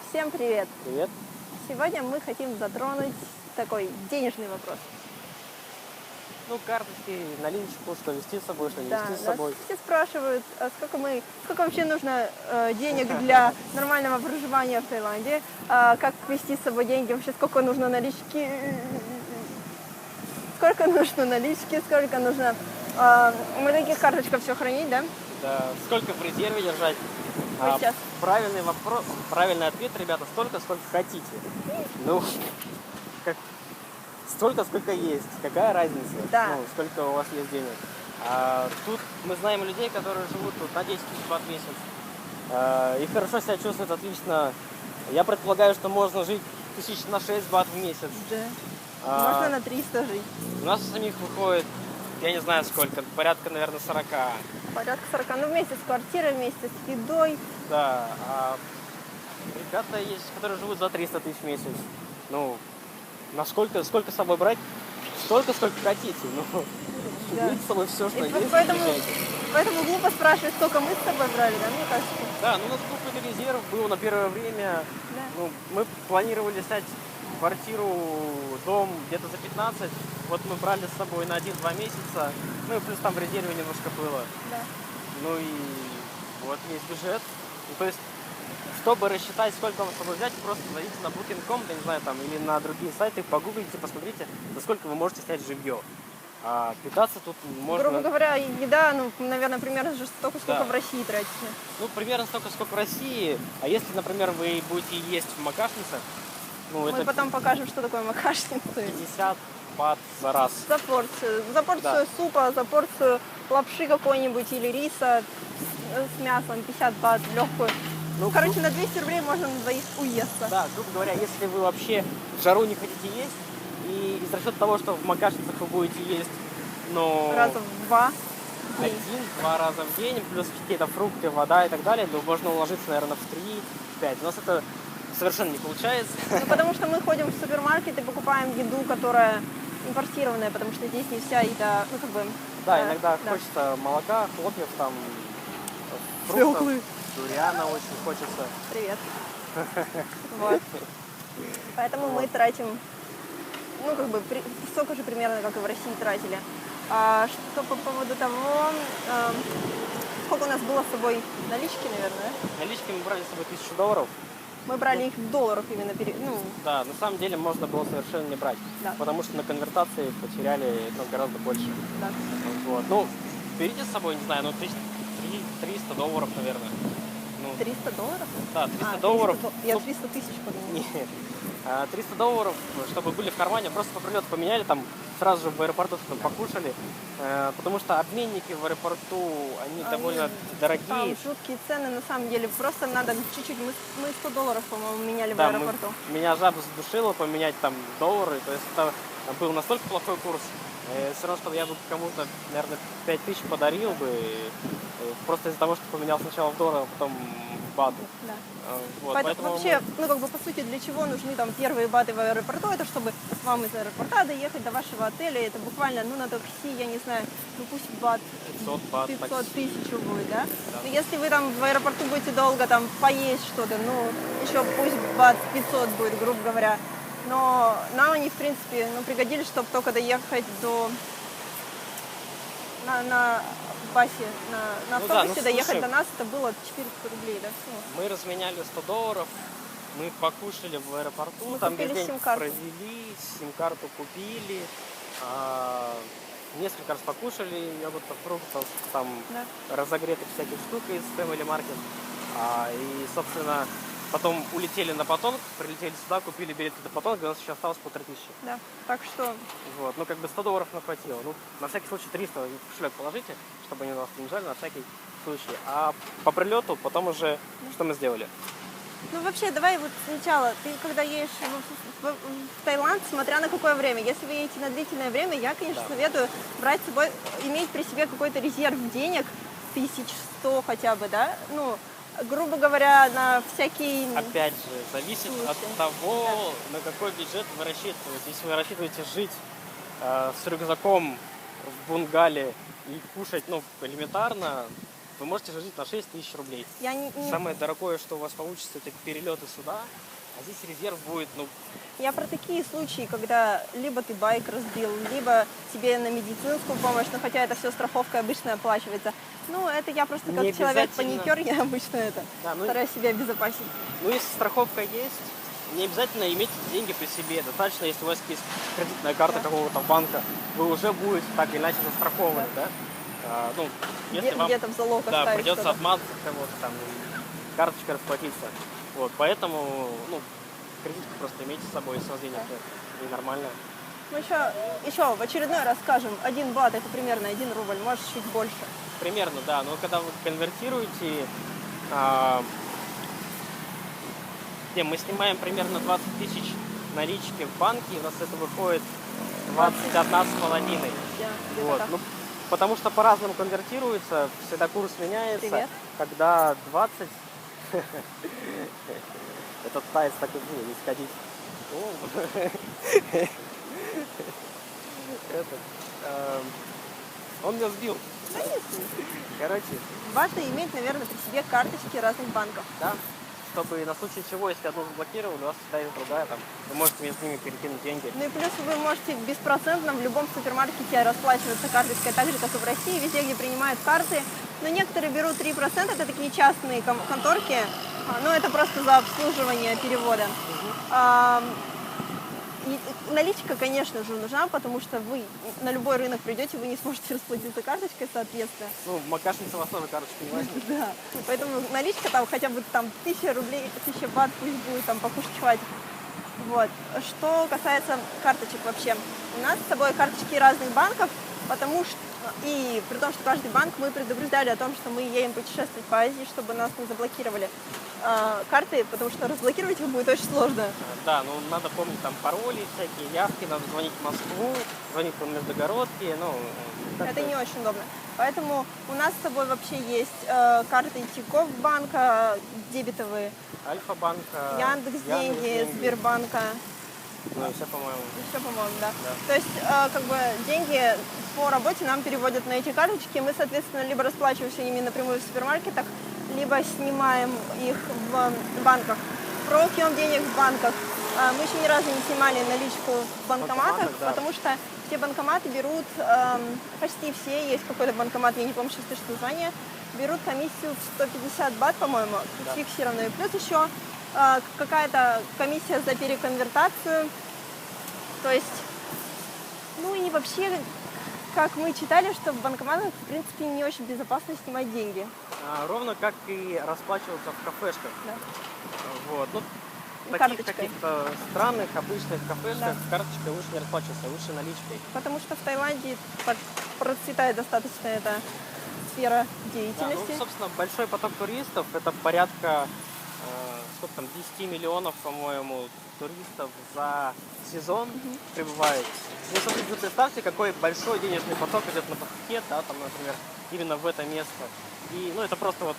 Всем привет! Привет. Сегодня мы хотим затронуть такой денежный вопрос. Ну, карточки, наличку, что вести с собой, что не Да, вести с нас собой. все спрашивают, а сколько вообще нужно денег для нормального проживания в Таиланде, как вести с собой деньги, вообще сколько нужно налички, сколько нужно на каких карточках все хранить, да? Да, сколько в резерве держать? Вот сейчас. Правильный вопрос, правильный ответ, ребята, столько, сколько хотите. Ну, как, столько, сколько есть. Какая разница? Да. Ну, сколько у вас есть денег. Тут мы знаем людей, которые живут тут на 10 тысяч бат в месяц. И хорошо себя чувствуют отлично. Я предполагаю, что можно жить тысяч на 6 бат в месяц. Да. Можно на 300 жить. У нас у самих выходит, я не знаю сколько, порядка, наверное, 40. Порядка 40. Ну, вместе с квартирой, вместе с едой. Да, ребята есть, которые живут за 300 тысяч в месяц. Ну, сколько с собой брать? Столько, сколько хотите. Ну, Да. берите с собой все, что И есть. поэтому глупо спрашивать, сколько мы с тобой брали, да, мне кажется? Да, ну у нас крупный резерв был на первое время. Да. Ну, мы планировали снять квартиру, дом где-то за 15. Вот мы брали с собой на 1-2 месяца. Ну и плюс там в резерве немножко было. Да. Ну и вот есть бюджет. Ну, то есть, чтобы рассчитать, сколько вам с собой взять, просто зайдите на Booking.com, я не знаю, там, или на другие сайты, погуглите, посмотрите, за сколько вы можете снять жилье. А питаться тут можно... Грубо говоря, еда, ну, наверное, примерно же столько, сколько Да. в России тратите. Ну, примерно столько, сколько в России. А если, например, вы будете есть в Макашнице, ну, Мы это потом покажем, что такое макашница. 50 бат за раз. За порцию. За порцию Да. супа, за порцию лапши какой-нибудь или риса с мясом, 50 бат, легкую. Ну, Короче, на 200 рублей можно на двоих уесться. Да, грубо говоря, если вы вообще в жару не хотите есть, и из расчета того, что в Макашницах вы будете есть, ну, Раза в 2 в день. 1-2 раза в день, плюс какие-то фрукты, вода и так далее, то можно уложиться, наверное, в 3-5. У нас это совершенно не получается. Ну, потому что мы ходим в супермаркет и покупаем еду, которая импортированная, потому что здесь не вся еда, ну, как бы... Да, иногда да. хочется молока, хлопьев, там, фруктов, Свеклы. дуриана очень хочется. Привет. Вот. Поэтому мы тратим, ну, как бы, столько же примерно, как и в России тратили. А что по поводу того, сколько у нас было с собой налички, наверное, Налички мы брали с собой $1000. мы брали их в долларах именно, ну, Да, на самом деле можно было совершенно не брать, Да. потому что на конвертации потеряли гораздо больше. да. Вот. Ну, берите с собой, не знаю, ну, $300, наверное. Ну, $300? да, $300. Я Ну, 300 тысяч подумала. не, $300, чтобы были в кармане, просто по прилету поменяли, там сразу же в аэропорту что-то покушали, потому что обменники в аэропорту, они довольно дорогие. Там жуткие цены, на самом деле. Просто надо чуть-чуть. Мы $100, по-моему, меняли в Да, аэропорту. меня жаба задушила поменять там доллары, то есть это был настолько плохой курс, все равно, что я бы кому-то, наверное, 5000 подарил бы, просто из-за того, что поменял сначала в доллар, а потом в баты. Да. Вот, Поэтому вообще, ну, как бы, по сути, для чего нужны там первые баты в аэропорту? Это чтобы вам из аэропорта доехать до вашего отеля. Это буквально, ну, на такси, я не знаю, ну, пусть бат 500 бат 500 такси. тысяч будет, да? Да. Но если вы там в аэропорту будете долго там поесть что-то, ну, еще пусть бат 500 будет, грубо говоря. Но нам они, в принципе, ну, пригодились, чтобы только доехать до... На басе, на Ну да, автобусе ну, доехать слушай, до нас, это было 400 рублей, да? Ну, мы разменяли $100, мы покушали в аэропорту, Мы там купили весь день сим-карту. провели, сим-карту купили, несколько раз покушали йогуртов, фруктов, там да. разогретых всяких штук из Family Market. И, собственно, потом улетели на Патонг, прилетели сюда, купили билеты до Патонга, у нас еще осталось 1500. Да, так что, Вот, ну как бы $100 нам хватило. Ну, на всякий случай 300 в кошелек положите, чтобы они вас не жали, на всякий случай. А по прилету потом уже, что мы сделали? ну вообще, давай вот сначала, ты когда едешь в Таиланд, смотря на какое время, если вы едете на длительное время, я, конечно, Да. советую брать с собой, иметь при себе какой-то резерв денег, 1100 хотя бы, да, ну, грубо говоря, на всякие... Опять же, зависит Слушай, от того, на какой бюджет вы рассчитываете. Если вы рассчитываете жить с рюкзаком в бунгале и кушать, ну, элементарно, вы можете жить на 6 тысяч рублей. Я не- Самое дорогое, что у вас получится, это перелеты сюда, а здесь резерв будет, ну, Я про такие случаи, когда либо ты байк разбил, либо тебе на медицинскую помощь, но хотя это все страховка обычно оплачивается. Ну, это я просто как Не человек-паникер, я обычно Да, ну, стараюсь себя обезопасить. ну, если страховка есть, не обязательно иметь деньги при себе. Достаточно, если у вас есть кредитная карта какого-то банка, вы уже будете так или иначе застрахованы, да? Ну, если вам Где-то в залог да, оставить придется что-то. обмазаться кого-то там, и карточкой расплатиться. Вот, поэтому, ну, кредитку просто имейте с собой, если у вас денег нет. И нормально. Мы еще в очередной раз скажем, 1 бат это примерно 1 рубль, может чуть больше. Примерно, да. Но когда вы конвертируете, мы снимаем примерно 20 тысяч налички в банке, и у нас это выходит 21,5. Где-то Вот. так. Ну, потому что по-разному конвертируется, всегда курс меняется. Привет. Когда 20, этот тайц так и будет, не сходить. Он меня сбил. Короче, Важно иметь, наверное, при себе карточки разных банков. да, чтобы на случай чего, если одну заблокировали, у вас всегда есть другая, там, вы можете между ними перекинуть деньги. Ну и плюс вы можете беспроцентно в любом супермаркете расплачиваться карточкой, так же, как и в России, везде, где принимают карты. Но некоторые берут 3%, это такие частные конторки, но это просто за обслуживание перевода. И наличка, конечно же, нужна, потому что вы на любой рынок придете, вы не сможете расплатиться карточкой, соответственно. Ну, Макашница вас тоже карточку не возьмет. Да, поэтому наличка там хотя бы там 1000 рублей, 1000 бат пусть будет, там покушать хватит. Вот. Что касается карточек вообще, у нас с собой карточки разных банков, потому что, и при том, что каждый банк, мы предупреждали о том, что мы едем путешествовать по Азии, чтобы нас не заблокировали карты, потому что разблокировать их будет очень сложно. Да, ну надо помнить там пароли всякие, явки, надо звонить в Москву, звонить по междугородке, ну... Это не очень удобно. Поэтому у нас с собой вообще есть карты Тинькофф банка, дебетовые, Альфа-банка, Яндекс.Деньги, Сбербанка. Ну и все, по-моему. Все, по-моему, да. Да. То есть, как бы, деньги по работе нам переводят на эти карточки. Мы, соответственно, либо расплачиваемся ими напрямую в супермаркетах, либо снимаем их в банках. Про съем денег в банках мы еще ни разу не снимали наличку в банкоматах, Да. потому что все банкоматы берут, почти все, есть какой-то банкомат, я не помню сейчас точно название, берут комиссию в 150 бат, по-моему, Да. фиксированную. И плюс еще какая-то комиссия за переконвертацию. То есть, ну и вообще, как мы читали, что в банкоматах, в принципе, не очень безопасно снимать деньги. Ровно как и расплачиваться в кафешках. Да. Вот. Ну, И таких карточкой. каких-то странных, обычных кафешках карточкой лучше не расплачиваться, лучше наличкой. Потому что в Таиланде так процветает достаточно эта сфера Да, ну, деятельности. собственно, большой поток туристов, это порядка, сколько там, 10 миллионов, по-моему, туристов за сезон прибывает. Ну, соответственно, представьте, какой большой денежный поток идет на Пхукет, да, там, например, именно в это место. И, ну, это просто вот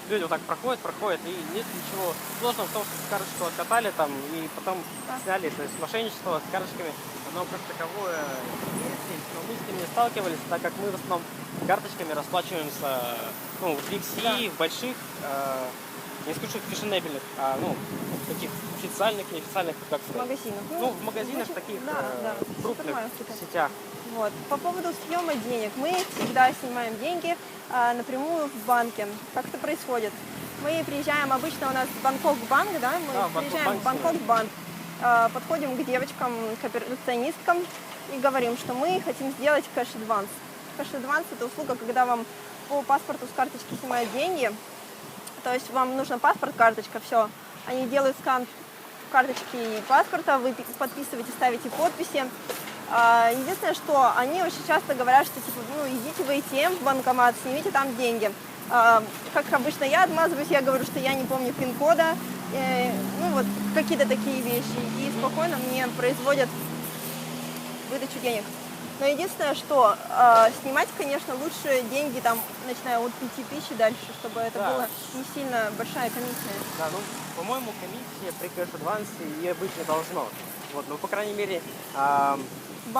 люди вот так проходят, и нет ничего сложного в том, что карточку откатали там, и потом сняли. То есть мошенничество с карточками, оно как таковое есть, но мы с ним не сталкивались, так как мы в основном карточками расплачиваемся, ну, в Big C, в больших, не скажу, что фешенебельных, а, ну, таких официальных, неофициальных, как В сказать. магазинах. Ну, в магазинах значит, таких да, крупных супермаркетах. сетях. Вот. По поводу съема денег. Мы всегда снимаем деньги напрямую в банке. Как это происходит? Мы приезжаем, обычно у нас Бангкок-банк, да? Мы Да, в приезжаем в Бангкок-банк Бангкок-банк, подходим к девочкам, к операционисткам и говорим, что мы хотим сделать кэш-адванс. Кэш-адванс – это услуга, когда вам по паспорту с карточки снимают деньги. То есть вам нужно паспорт, карточка, все. Они делают скан карточки и паспорта, вы подписываете, ставите подписи. Единственное, что они очень часто говорят, что типа, ну, идите в ATM, в банкомат, снимите там деньги. Как обычно я отмазываюсь, я говорю, что я не помню пин-кода, ну вот какие-то такие вещи. И спокойно мне производят выдачу денег. Но единственное, что снимать, конечно, лучше деньги там, начиная от 5000 и дальше, чтобы это Да. была не сильно большая комиссия. Да, ну, по-моему, комиссия при кэш-адвансе и быть не должно. Вот, ну, по крайней мере, в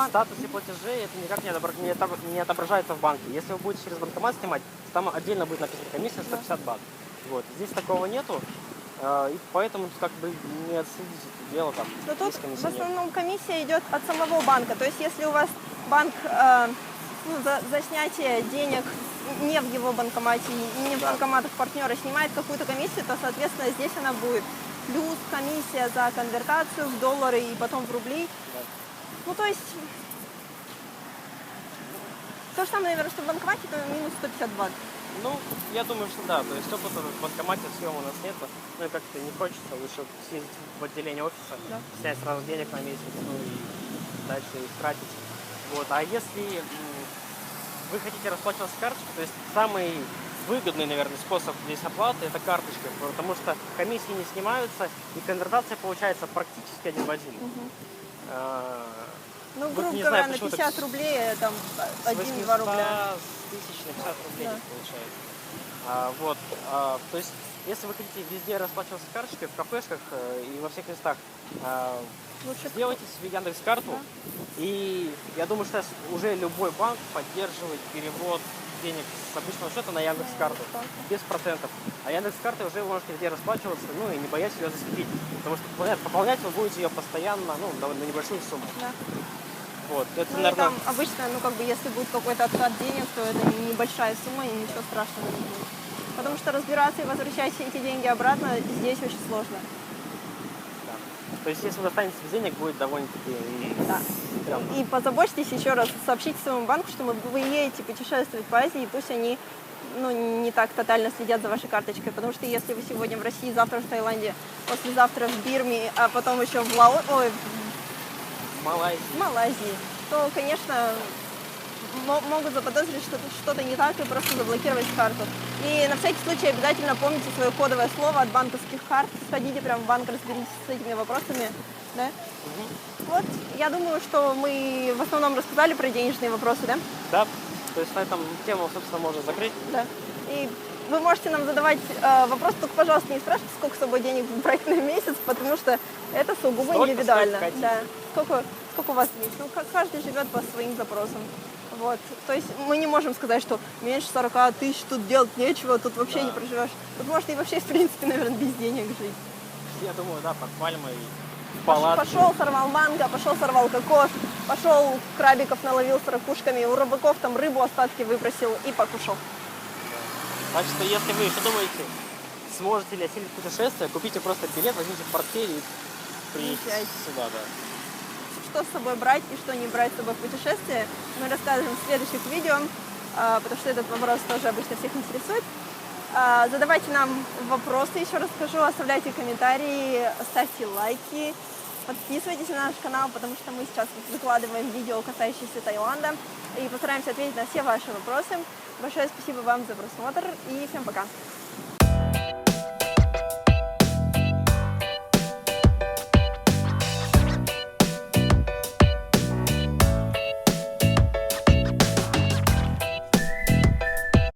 статусе платежей это никак не отображается в банке. Если вы будете через банкомат снимать, там отдельно будет написано комиссия 150 бат. Вот, здесь такого нету, и поэтому как бы не отследить это дело там. Но тут есть в комиссия, нет. основном комиссия идет от самого банка. То есть если у вас банк за снятие денег не в его банкомате и не в Да. банкоматах партнера снимает какую-то комиссию, то, соответственно, здесь она будет. Плюс комиссия за конвертацию в доллары и потом в рубли. Да. Ну, то есть, то же самое, наверное, что в банкомате, то минус 150 бат. Ну, я думаю, что да. То есть опыта в банкомате съема у нас нет. Ну и как-то не хочется. Лучше съездить в отделение офиса, Да. снять сразу денег на месяц, ну и дальше их тратить. Вот. А если вы хотите расплачиваться с карточкой, то есть самый выгодный, наверное, способ здесь оплаты — это карточка, потому что комиссии не снимаются, и конвертация получается практически один в один. Ну, Вот грубо не говоря, знаю, на почему-то 50 рублей там с 1-2 рубля. 800 тысяч на 50 рублей Да. не получается. То есть, если вы хотите везде расплачиваться карточкой, в кафешках и во всех местах, Лучше сделайте себе Яндекс.Карту. Да. И я думаю, что сейчас уже любой банк поддерживает перевод денег с обычного счета на Яндекс.Карту. Без процентов. А Яндекс.Картой уже вы можете везде расплачиваться, ну и не боясь ее засветить. Потому что пополнять вы будете ее постоянно, ну, на небольшую сумму. Да. Вот. Это, Ну и наверное, там обычно, ну как бы, если будет какой-то откат денег, то это небольшая сумма и ничего страшного не будет. Потому что разбираться и возвращать все эти деньги обратно здесь очень сложно. да. То есть, если вы останетесь без денег, будет довольно-таки Да. прям. И позаботьтесь еще раз, сообщите своему банку, что вы едете путешествовать по Азии, и пусть они не так тотально следят за вашей карточкой. Потому что если вы сегодня в России, завтра в Таиланде, послезавтра в Бирме, а потом еще в Малайзия. в Малайзии, то, конечно, могут заподозрить, что тут что-то не так, и просто заблокировать карту. И на всякий случай обязательно помните свое кодовое слово от банковских карт. Сходите прямо в банк, разберитесь с этими вопросами. Да? Вот, я думаю, что мы в основном рассказали про денежные вопросы, да? Да. То есть на этом тему, собственно, можно закрыть. Да. И вы можете нам задавать вопрос, только, пожалуйста, не спрашивайте, сколько с собой денег брать на месяц, потому что это сугубо Столько, индивидуально. сколько хотите. Да. Сколько у вас есть? Ну, каждый живет по своим запросам. Вот. То есть мы не можем сказать, что меньше 40 тысяч тут делать нечего, тут вообще Да. не проживешь. Тут можно и вообще, в принципе, наверное, без денег жить. Я думаю, да, под пальмой, в палатке. Пошел, сорвал манго, пошел, сорвал кокос, пошел, крабиков наловил с ракушками, у рыбаков там рыбу остатки выбросил и покушал. Так что, если вы еще думаете, сможете ли осилить путешествие, купите просто билет, возьмите портфель и приедете Езжайте. сюда, да. Что с собой брать и что не брать с собой в путешествие, мы расскажем в следующих видео, потому что этот вопрос тоже обычно всех интересует. Задавайте нам вопросы, еще раз скажу, оставляйте комментарии, ставьте лайки, подписывайтесь на наш канал, потому что мы сейчас выкладываем видео, касающиеся Таиланда, и постараемся ответить на все ваши вопросы. Большое спасибо вам за просмотр и всем пока!